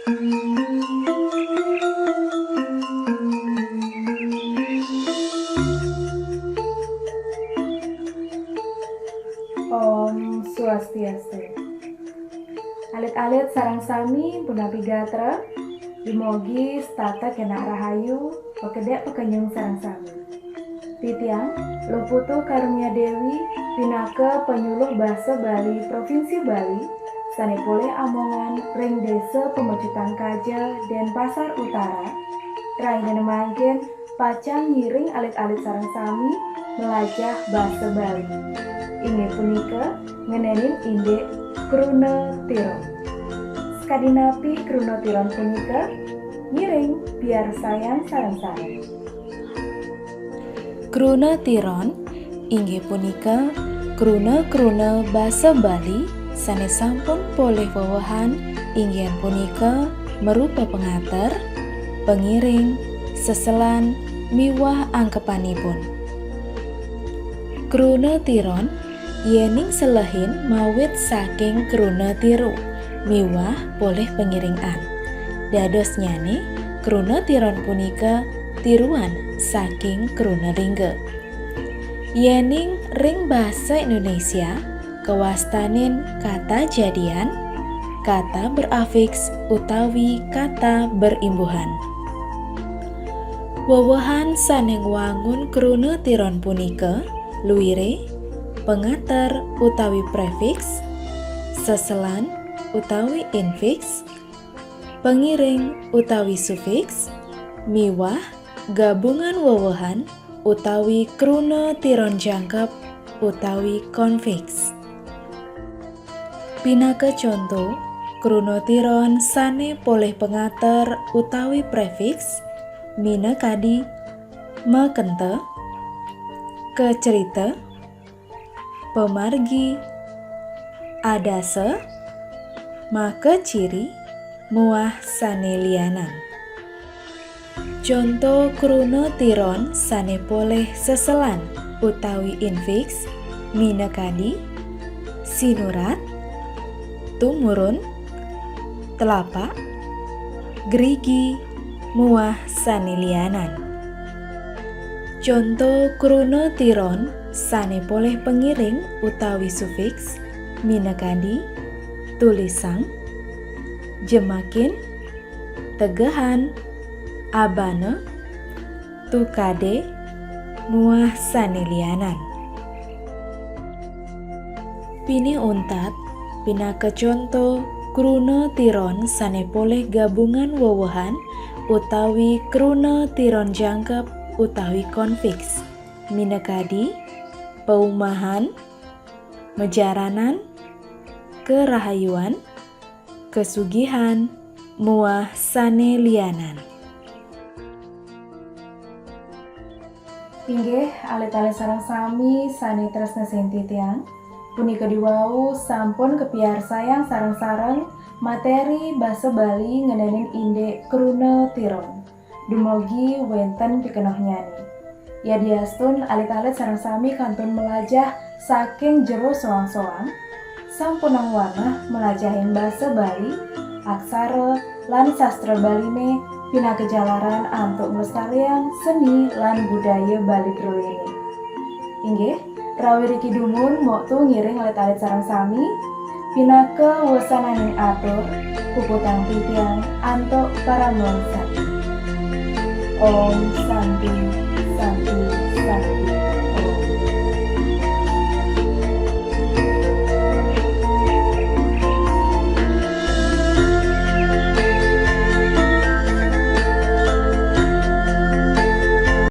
Om Swastiastu. Alit-alit sarang sami punapi gatra, dimogi stata kena rahayu, pekedek pekenyung sarang sami. Titiang, Lumputu Karunia Dewi, Pinaka Penyuluh Bahasa Bali Provinsi Bali, Sanepole Amongan, Ring Desa Pemecutan Kaja, Denpasar Utara, Raina Manggen, Pacang ngiring alit-alit sarang sami, melajah bahasa Bali. Ini punika ngenenin inde Kruna Tiron. Skadinapi Kruna Tiron punika ngiring biar sayang sarang-sarang. Kruna Tiron inggih punika kruna-kruna basa Bali sanes sampun poleh wewahan inggih punika merupa pengater, pengiring, seselan, miwah angkepanipun. Kruna Tiron yening selehin mawit saking kruna tiru, miwah poleh pengiringan. Dados nyane kruna tiron punika tiruan saking kruna ringge. Yening ring bahasa Indonesia kewastanin kata jadian, kata berafiks utawi kata berimbuhan. Wewahan saneng wangun kruna tiron punika luire, pengater utawi prefiks, seselan utawi infiks, pengiring utawi sufiks, miwah gabungan wewahan utawi kruna tiron jangkep utawi konfiks. Pinaka contoh, kruna tiron sane poleh pengater utawi prefiks, minakadi, mekente, kecerita, pemargi, adase, maka ciri, muah sane lianan. Contoh kruna tiron sane poleh seselan utawi infiks, minakadi, sinurat, tumurun, telapak, gerigi, muah sane lianan. Contoh kruna tiron sane poleh pengiring utawi sufiks, minakadi, tulisang, jemakin, tegahan, abana, tukade, muah sane lianan. Pini untat, pinaka contoh kruna tiron sane poleh gabungan wewahan utawi kruna tiron jangkep utawi konfiks, minakadi, paumahan, mejaranan, kerahayuan, kesugihan, muah sane lianan. Inggih alit-alit sarang sami sani tresna sing titiang, punika diwau sampun kepiar sayang sarang-sarang materi basa Bali ngenenin inde kruna tiron. Dumogi wenten pikenoh nyani. Yadiastun alit-alit sareng sami kantun melajah saking jero soang-soang, sampunang warna melajahin basa Bali, aksara lan sastra Baline pinaka jalaran antuk melestarian seni lan budaya Bali Drowini. Inggih, rawiriki dumun moktu ngiring alit-alit sareng sami, pinaka wasananing atur, puputang titiang antuk para nuansa. Om Santi Santi Santi.